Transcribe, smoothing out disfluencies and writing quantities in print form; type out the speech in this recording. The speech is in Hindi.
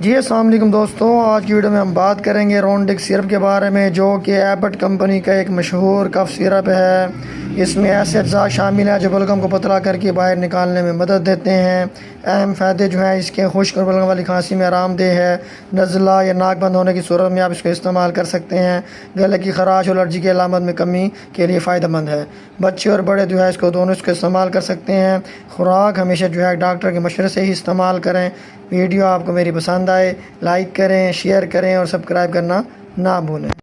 जी अस्सलाम वालेकुम दोस्तों, आज की वीडियो में हम बात करेंगे रोंडिक सिरप के बारे में, जो कि एबट कंपनी का एक मशहूर कफ सिरप है। इसमें ऐसे अज्जा शामिल हैं जो बलगम को पतला करके बाहर निकालने में मदद देते हैं। अहम फ़ायदे जो हैं इसके, खुश्क और बलगम वाली खांसी में आरामदेह है। नज़ला या नाक बंद होने की सूरत में आप इसको इस्तेमाल कर सकते हैं। गले की खराश और एलर्जी की अलामत में कमी के लिए फ़ायदेमंद है। बच्चे और बड़े जो है इसको दोनों इसको इस्तेमाल कर सकते हैं। खुराक हमेशा जो है डॉक्टर के मशवरे से ही इस्तेमाल करें। वीडियो आपको मेरी पसंद आए, लाइक करें, शेयर करें और सब्सक्राइब करना ना भूलें।